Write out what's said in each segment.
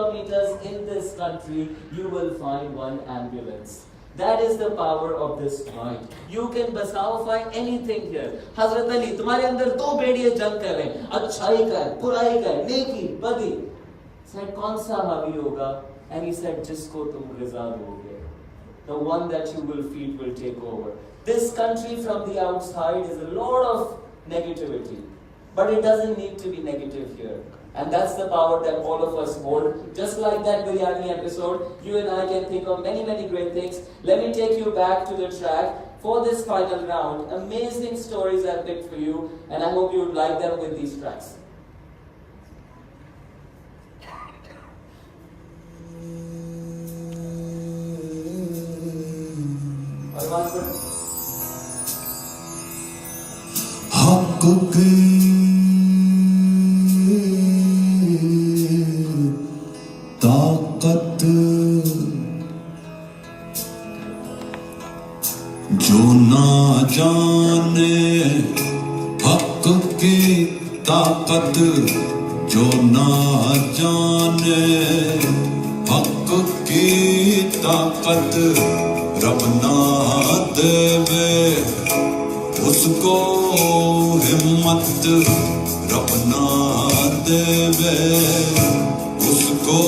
kilometers in this country, you will find one ambulance. That is the power of this mind. You can basafy anything here. Hazrat Ali, तुम्हारे अंदर दो बेड़िए जंग कर रहे हैं, अच्छाई का, बुराई का, नेकी, बदी. Said कौन सा हावी होगा? And he said जिसको तुम रिजा दोगे, the one that you will feed will take over. This country from the outside is a lot of negativity, but it doesn't need to be negative here. And that's the power that all of us hold. Just like that biryani episode, you and I can think of many, many great things. Let me take you back to the track for this final round. Amazing stories I picked for you, and I hope you would like them with these tracks. ताकत जो ना जाने, हक की ताकत जो ना जाने, हक की ताकत रब ना देवे उसको हिम्मत, रब ना देवे उसको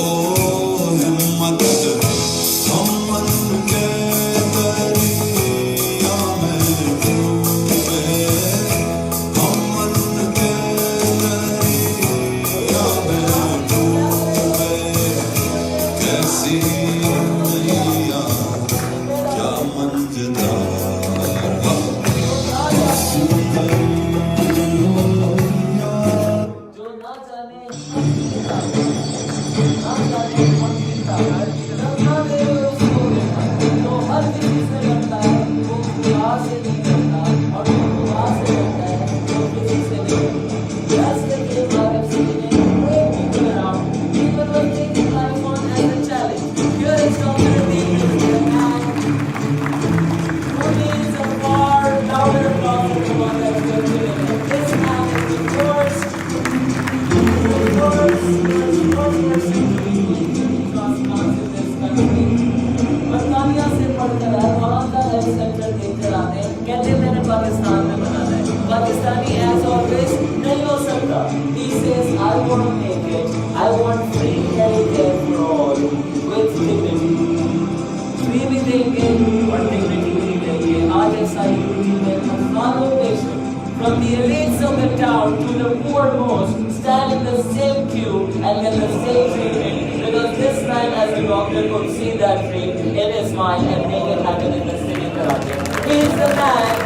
हिम्मत. हमन के दरिया में डूबे, हमन के दरिया में डूबे, कैसी नैया क्या मंज़िल Pakistani as always नहीं हो सकता. He says, I want to make it. I want free healthcare for all with dignity. Free भी देंगे और dignity भी देंगे. आज ऐसा यूटी में हजारों patient from the elites of the town to the poormost stand in the same queue and get the same treatment, because this man as a doctor could see that dream in his mind and make it happen in the city of Karachi. He is the man.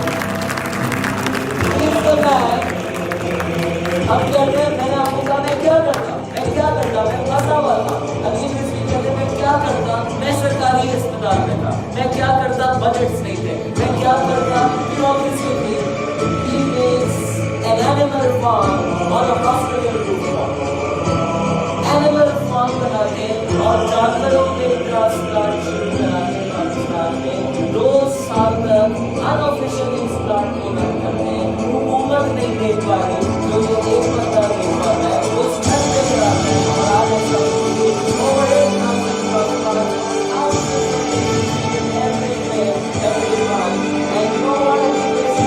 अब कहते हैं मैंने आपको कहा मैं क्या करता, मैं फंसा हुआ था. अभी कहते मैं क्या करता, मैं सरकारी अस्पताल में था, मैं क्या करता, बजट्स नहीं थे, मैं क्या करता, ब्यूरोक्रेसी थी. He makes an animal farm or a hospital rooftop. Animal farm बनाते और जानवरों के ट्रांसप्लांट शुरू कराते पाकिस्तान में. 2 साल तक अनऑफिशियल ट्रांसप्लांट को रन करते हैं. हुकूमत नहीं देख पा रही, जो ये एक बंदा देख पा रहा है उस घर पे कराते हैं. और आज ऐसा over 8,000 transplant everyone. And you know what I think is,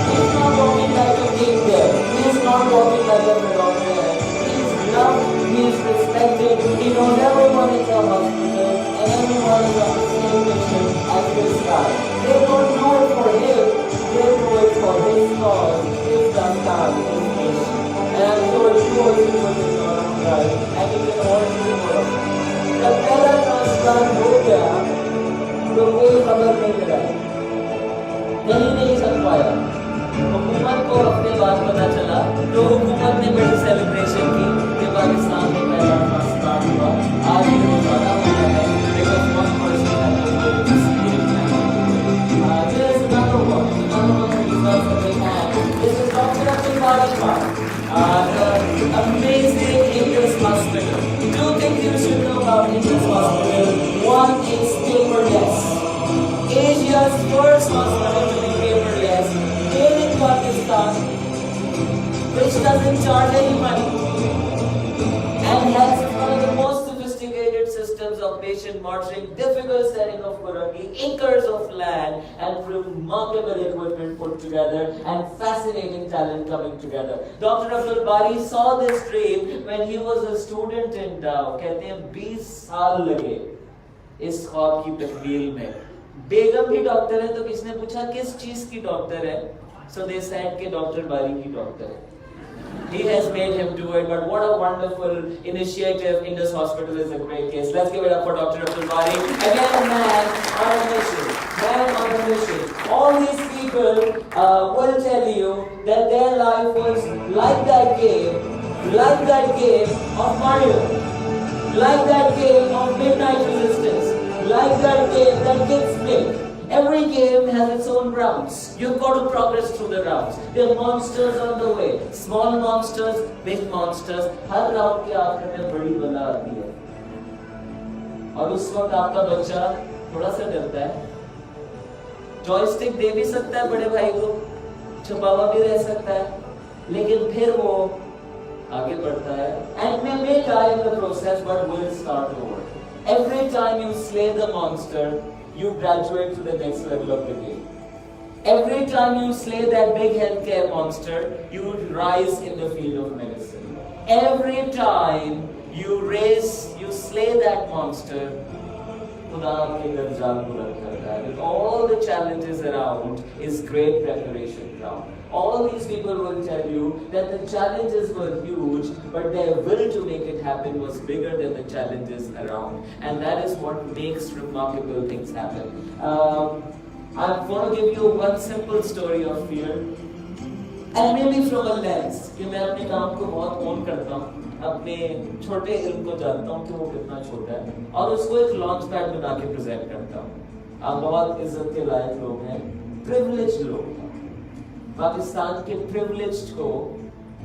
he's not walking like a king there, he's not walking like a billionaire. He's loved, he's respected, he knows everyone in the hospital and everyone is on the same mission as this guy. They don't do it for him, they do it for his cause, his Dastaan-e-Ishq. And I'm sure you also put it on right, and you can all do it. जब पहला transplant हो गया तो कोई खबर नहीं लगाई, नहीं चल पाया. हुकूमत को अपने बात पता चला तो हुकूमत ने बड़ी सेलिब्रेशन की कि पाकिस्तान में पहला ट्रांसप्लांट हुआ. आज ये रोजाना होता है because one person had to go to this meeting. There is another one results that they have. This is Dr. Amazing in this hospital. 2 things you should know about in this hospital. One is paperless. Asia's first hospital to be paperless, made in Pakistan, which doesn't charge any money and has one of the most sophisticated systems of patient monitoring, difficult setting of Kuragi, acres of land, and remarkable equipment put together, and fascinating talent coming together. Dr. Abdul Bari saw this dream when he was a student in Dow. कहते हैं 20 साल लगे इस ख्वाब की तकमील में. बेगम भी डॉक्टर है, तो किसने पूछा किस चीज की डॉक्टर है? So they said कि डॉक्टर बारी की डॉक्टर है. He has made him do it, but what a wonderful initiative. Indus Hospital is a great case. Let's give it up for Dr. Abdul Bari. Again, a man on a mission. Man on a mission. All these people will tell you that their life was like that game of Mario, like that game of Midnight Resistance, like that game that gets played. Every game has its own rounds. You've got to progress through the rounds. There are monsters on the way. Small monsters, big monsters. Her round के आखिर में बड़ी बला आती है. और उस वक्त आपका बच्चा थोड़ा सा डरता है. जॉयस्टिक दे भी सकता है बड़े भाई को, छुपा हुआ भी रह सकता है, लेकिन फिर वो आगे बढ़ता है. And may die in the process, but will start over. Every time you slay the monster, you graduate to the next level of the game. Every time you slay that big healthcare monster, you rise in the field of medicine. Every time you slay that monster, खुदा आपके दर्जात बुलंद करता है. With all the challenges around is great preparation ground. All these people will tell you that the challenges were huge, but their will to make it happen was bigger than the challenges around. And that is what makes remarkable things happen. I'm going to give you one simple story of fear. And maybe from a lens, कि मैं अपने काम को बहुत own करता हूँ, अपने छोटे इल्म को जानता हूँ कि वो कितना छोटा है, और उसको एक लॉन्च पैड बना के प्रेजेंट करता हूँ. आप बहुत इज्जत के लायक लोग हैं, प्रिविलेज लोग हैं. पाकिस्तान के प्रिविलेज्ड को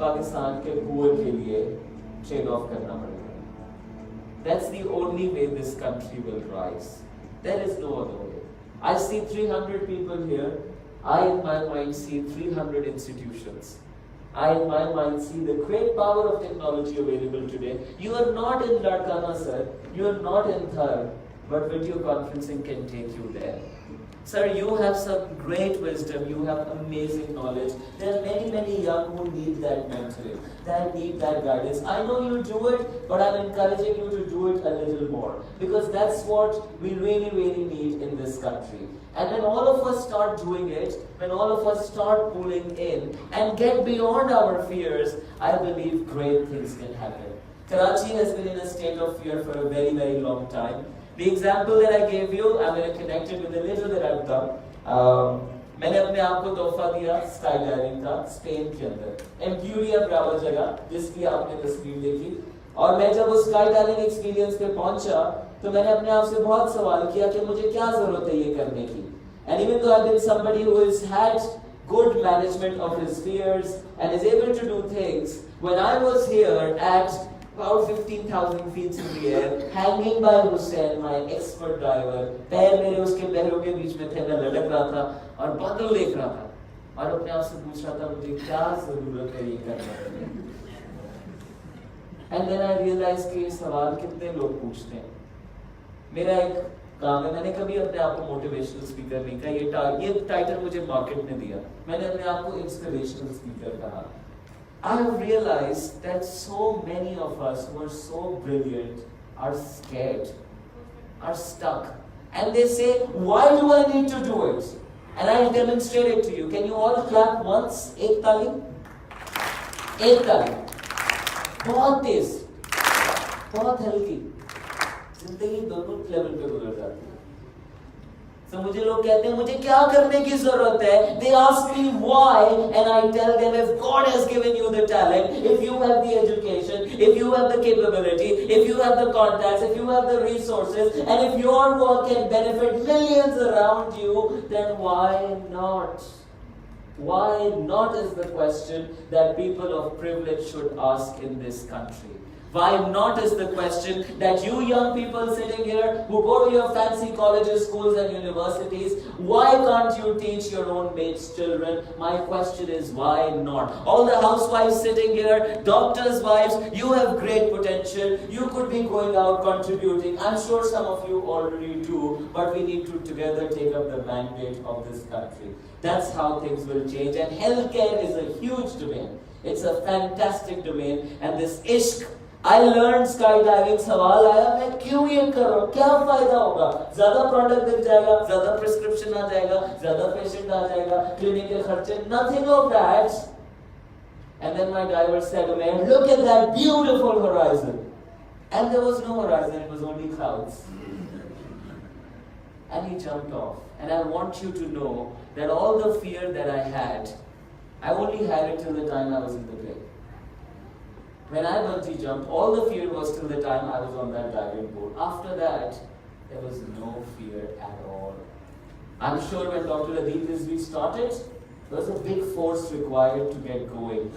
पाकिस्तान के पुअर के लिए ट्रेड ऑफ करना पड़ेगा. That's the only way this country will rise. There is no other way. I see 300 people here. I in my mind see 300 institutions. I in my mind see the great power of technology available today. You are not in Ladkana, sir. You are not in Thar, but video conferencing can take you there. Sir, you have some great wisdom, you have amazing knowledge. There are many, many young who need that mentoring, that need that guidance. I know you do it, but I'm encouraging you to do it a little more. Because that's what we really, really need in this country. And when all of us start doing it, when all of us start pulling in and get beyond our fears, I believe great things can happen. Karachi has been in a state of fear for a very, very long time. The example that I gave you, I'm going to connect it with a little that I've done. मैंने अपने आप को तोहफा दिया sky diving का Spain के अंदर, एम्प्यूरिया Brava जगह जिसकी आपने तस्वीर देखी. और मैं जब उस स्काई डाइविंग एक्सपीरियंस पे पहुंचा, तो मैंने अपने आप से बहुत सवाल किया कि मुझे क्या जरूरत है ये करने की. And even though I've been somebody who has had good management of his fears and is able to do things, when I was here at about 15,000 feet in the air, hanging by Hussein, my expert diver, पैर मेरे उसके पैरों के बीच में थे, मैं लटक रहा था और बादल देख रहा था और अपने आप से पूछ रहा था मुझे क्या जरूरत है ये करने की. And then I realized कि ये सवाल कितने लोग पूछते हैं. मेरा एक काम है, मैंने कभी अपने आप को मोटिवेशनल स्पीकर नहीं कहा. ये टाइटल मुझे मार्केट ने दिया, मैंने अपने आप को इंस्पिरेशनल स्पीकर कहा. I have realized that so many of us who are so brilliant are scared, are stuck. And they say, why do I need to do it? And I'll demonstrate it to you. Can you all clap once? एक ताली. एक ताली. बहुत तेज, बहुत हल्की. जिंदगी दोनों level पे गुजर जाती है. So मुझे लोग कहते हैं मुझे क्या करने की जरूरत है. They ask me why, and I tell them if God has given you the talent, if you have the education, if you have the capability, if you have the contacts, if you have the resources, and if your work can benefit millions around you, then why not? Why not is the question that people of privilege should ask in this country. Why not is the question that you young people sitting here who go to your fancy colleges, schools and universities, why can't you teach your own mates' children? My question is why not? All the housewives sitting here, doctors' wives, you have great potential. You could be going out contributing. I'm sure some of you already do, but we need to together take up the mandate of this country. That's how things will change. And healthcare is a huge domain. It's a fantastic domain. And this ishq, I learned skydiving. सवाल आया मैं क्यों ये कर रहा हूँ, क्या फायदा होगा? ज़्यादा प्रोडक्ट बिक जाएगा, ज़्यादा प्रिस्क्रिप्शन आ जाएगा, ज़्यादा पेशेंट आ जाएगा, क्लिनिक के खर्चे, nothing of that. And then my driver said, "Umair, look at that beautiful horizon." And there was no horizon, it was only clouds. And he jumped off. And I want you to know that all the fear that I had, I only had it till the time I was in the plane. When I bungee jumped, all the fear was till the time I was on that diving board. After that, there was no fear at all. I'm sure when Dr. Adeep Rizvi started, there was a big force required to get going.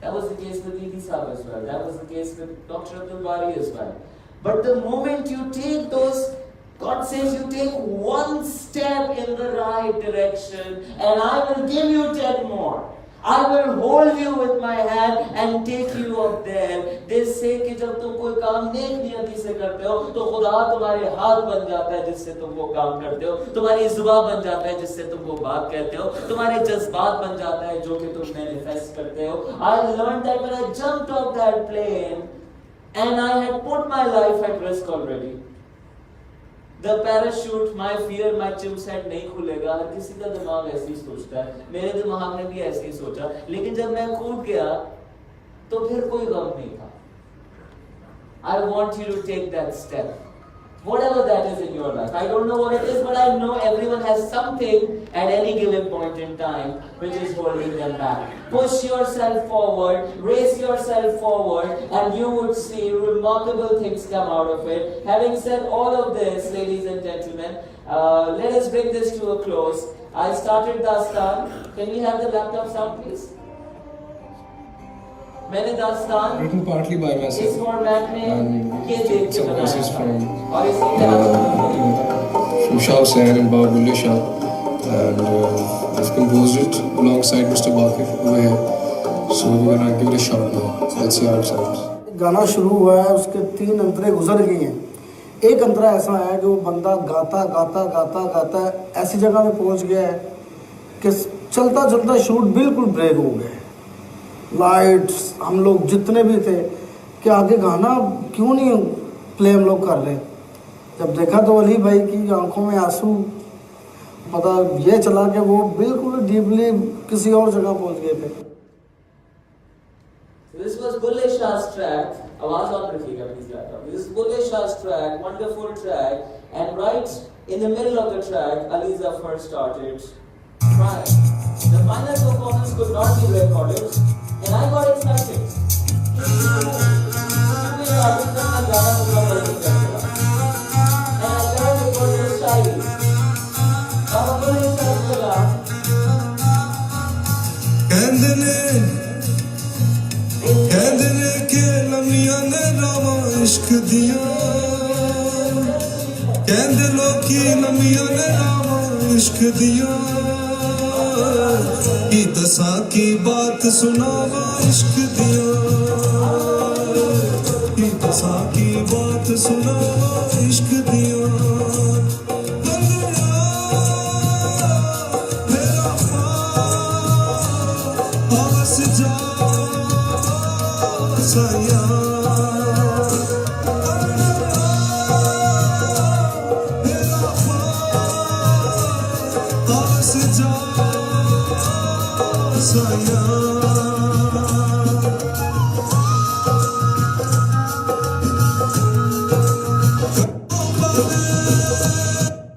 That was the case with Didi Saab as well. That was the case with Dr. Abdul Bari as well. But the moment you take those, God says you take one step in the right direction and I will give you 10 more. I will hold you with my hand and take you up there. They say कि जब तुम कोई काम नेक नियति से करते हो तो खुदा तुम्हारे हाथ बन जाता है जिससे तुम वो काम करते हो, तुम्हारी जुबान बन जाता है जिससे तुम वो बात कहते हो, तुम्हारे जज्बात बन जाता है जो कि तुम मैनिफेस्ट करते हो. I learned that when I jumped off that plane and I had put my life at risk already. The parachute, my fear, my chimp said नहीं खुलेगा. हर किसी का दिमाग ऐसे ही सोचता है. मेरे दिमाग ने भी ऐसे ही सोचा. लेकिन जब मैं कूद गया, तो फिर कोई गम नहीं था. I want you to take that step. Whatever that is in your life. I don't know what it is, but I know everyone has something at any given point in time which is holding them back. Push yourself forward, raise yourself forward, and you would see remarkable things come out of it. Having said all of this, ladies and gentlemen, let us bring this to a close. I started Dastaan. Can we have the laptop sound, please? मैंने दास्तान written partly by myself इस format में ये देख के verses from और इसकी Shah Hussain and Babulle Shah, and I've composed it alongside Mr. Bakir over here. So we're gonna give it a shot now. Let's see how it sounds. गाना शुरू हुआ है, उसके 3 अंतरे गुजर गए हैं. एक अंतरा ऐसा है कि वो बंदा गाता गाता गाता गाता ऐसी जगह में पहुंच गया है कि चलता चलता शूट बिल्कुल ब्रेक हो गया. लाइट्स हम लोग जितने भी थे कि आगे गाना क्यों नहीं प्ले हम लोग कर रहे. जब देखा तो अली भाई की आंखों में आंसू, पता ये चला कि वो बिल्कुल डीपली किसी और जगह पहुंच गए थे. This was Bulle Shah's track. आवाज ऑन रखिएगा please laptop. This is Bulle Shah's track, wonderful track, and right in the middle of the track, Ali Zafar started crying. The final performance could not be recorded, and I got excited. And I learned it was his style. Now Bulle Shah बोला, कहंदे ने कि लम्मियां ने रावां इश्क दियां, कहंदे लोकी लम्मियां ने रावां इश्क दियां, की दसां की बात सुनावा इश्क दियां, की दसां की बात सुनावा इश्क दियां.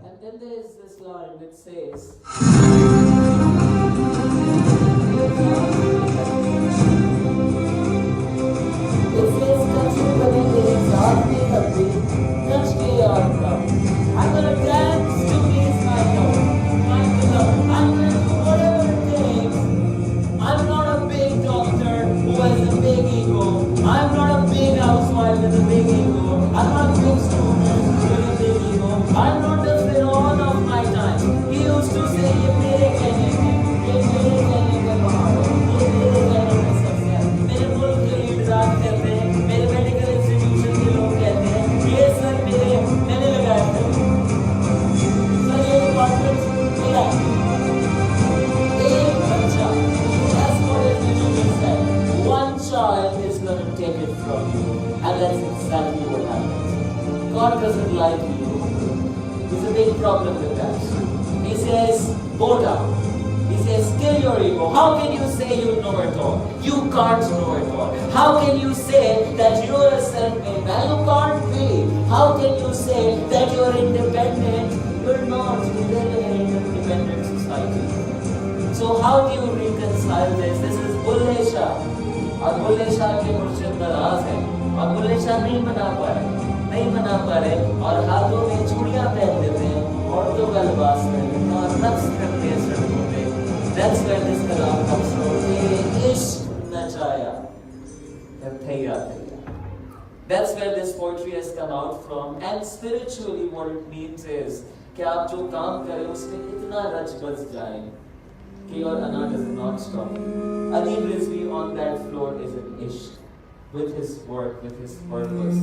and then there is this line which says, I'm gonna dance to please my love. I'm gonna do whatever it takes. I'm not a big doctor who has a big ego. I'm not a big God doesn't like you, there's a big problem with that. He says, go down. He says, kill your ego. How can you say you know it all? You can't know it all. How can you say that you are a self-made man? You can't be. How can you say that you are independent? You're not. You live in an independent society. So how do you reconcile this? This is Bulle Shah. और बुल्ले शाह के मुर्शिद नाराज हैं और बुल्ले शाह नहीं मना पा रहे और हाथों में चूड़ियां पहन लेते हैं औरतों का लिबास पहन लेते हैं और रक्स करते हैं सड़कों पे. That's where this Kalam comes from. इश्क नचाया थैया. That's where this poetry has come out from. And spiritually what it means is कि आप जो काम करें उसमें इतना रच बस जाएं कि your ana does not stop. Adib Rizvi on that floor is an ishq with his work, with his purpose.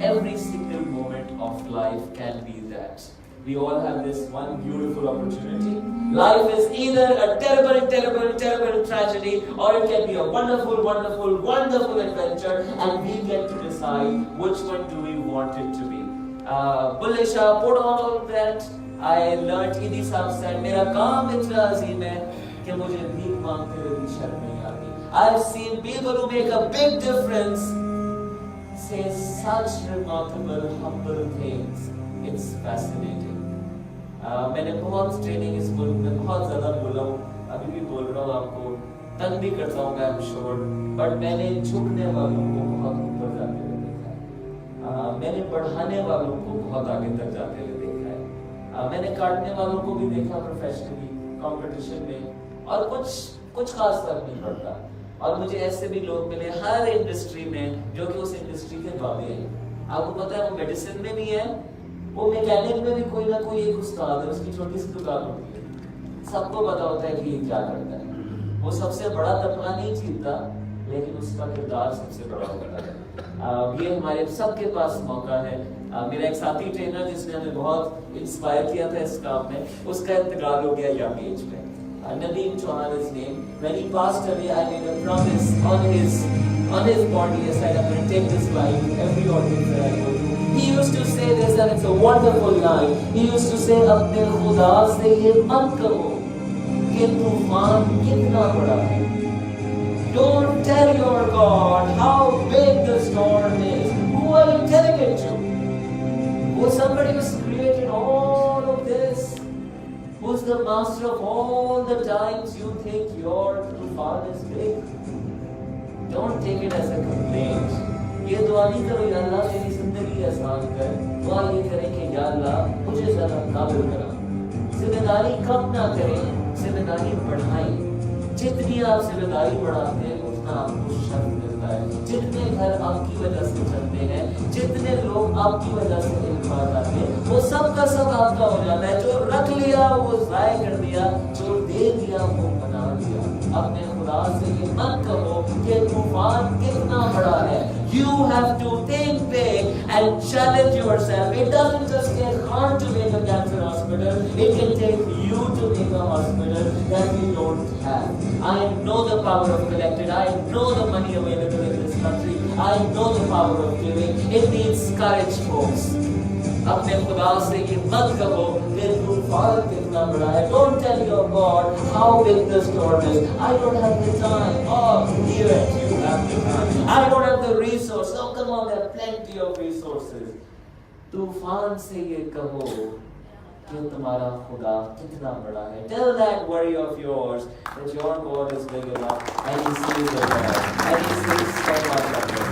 Every single moment of life can be that. We all have this one beautiful opportunity. Life is either a terrible tragedy, or it can be a wonderful adventure, and we get to decide which one do we want it to be. Bulle Shah put on all of that. I learned Idi Sahab said, मेरा काम इतना अजीम है कि मुझे भीख मांगते हुए भी शर्म नहीं आती. I've seen people who make a big difference say such remarkable, humble things. It's fascinating. मैंने बहुत ट्रेनिंग इस मुल्क में बहुत ज़्यादा बोला हूँ, अभी भी बोल रहा हूँ आपको, तंग भी करता हूँ मैं, I'm sure, but मैंने झुकने वालों को बहुत ऊपर जाते हुए देखा है. मैंने बढ़ाने वालों को बहुत आगे तक जाते हुए देखा है. मैंने काटने वालों को भी देखा प्रोफेशनली कंपटीशन में, और कुछ खास फर्क नहीं पड़ता. और मुझे ऐसे भी लोग मिले हर इंडस्ट्री में जो कि उस इंडस्ट्री के बाबे हैं. आपको पता है वो मेडिसिन में भी है, वो मैकेनिक में भी कोई ना कोई एक उस्ताद है, उसकी छोटी सी दुकान होती है, सबको पता होता है कि ये क्या करता है. वो सबसे बड़ा तमगा नहीं जीतता, लेकिन उसका किरदार सबसे बड़ा होता है. ये हमारे सबके पास मौका है. मेरा एक साथी ट्रेनर जिसने हमें बहुत इंस्पायर किया था इस काम में, उसका इंतकाल हो गया यंग एज में. Nadeem Chauhan is name. When he passed away, I made a promise on his body. I said, I'm going to take this life every audience that I go to. He used to say this, and it's a wonderful line. He used to say, अपने खुदा से ये मत कहो कि तूफान कितना बड़ा है. Don't tell your God how big the storm is. Who are you telling it to? Who's somebody who's created all of this? Who's the master of all the times you think your tufan is big? Don't take it as a complaint. ये दुआ नहीं करो या अल्लाह मेरी जिंदगी आसान कर. दुआ ये करें कि या अल्लाह मुझे ज़रा काबिल करा. जिम्मेदारी कम ना करें, जिम्मेदारी बढ़ाएं. जितनी आप जिम्मेदारी बढ़ाते हैं उतना आपको शर्फ मिलता है. जितने घर आपकी वजह से चलते हैं, जितने लोग आपकी वजह से इल्मा आते हैं, वो सब का सब आपका हो जाता है. जो रख लिया वो ज़ाय कर दिया, जो दे दिया वो बना दिया. अपने खुदा से ये मत कहो कि तूफान कितना बड़ा है. You have to think big and challenge yourself. It doesn't just take heart to make a cancer hospital. It can take you to make a hospital that we don't have. I know the power of collected. I know the money available in this country. I know the power of giving. It needs courage, folks. अपने खुदा से ये मत कहो कि तूफान कितना बड़ा है. Don't tell your God how big the storm is. I don't have the time. Oh, here you have the time. I don't have the resources. Oh, come on, there are plenty of resources. तूफान से ये कहो कि तुम्हारा खुदा कितना बड़ा है. Tell that worry of yours that your God is big enough and He sees it all and He sees so much of it.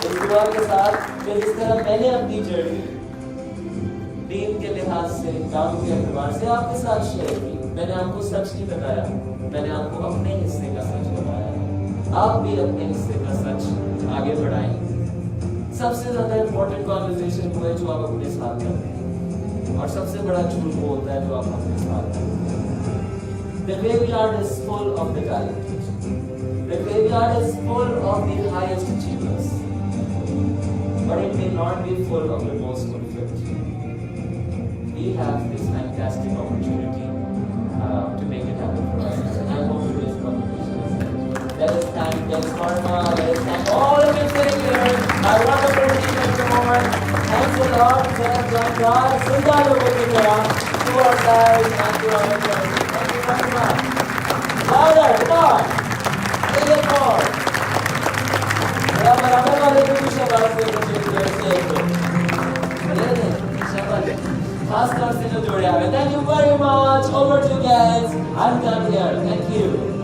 इस दुआ के साथ कि जिस तरह मैंने अपनी जर्नी दीन के लिहाज से, काम के एतबार से आपके साथ शेयर की, मैंने आपको सच नहीं बताया, मैंने आपको अपने हिस्से का सच बताया. आप भी अपने हिस्से का सच आगे बढ़ाएं. सबसे ज्यादा इम्पोर्टेंट कॉन्वर्सेशन वो है जो आप अपने साथ करते हैं, और सबसे बड़ा झूठ वो होता है जो आप अपने साथ करते हैं. The graveyard is full of the talented. The graveyard is full of the highest achievers, but it may not be full of the most fulfilled. We have this fantastic opportunity to make it happen for us. And I hope today's conversation is helpful. Let us thank Dex Karma, let us thank all of you sitting here, my wonderful team at the moment. Thanks a lot. lot, जरा जानकार सुंदर लोगों की तरह to our guys and to our friends. Thank you very much. Louder, come on. Take it more. बराबर वाले को भी शाबाश दे दो खास तौर से जो जोड़े आए. Thank you very much. Over to you guys. I'm done here. Thank you.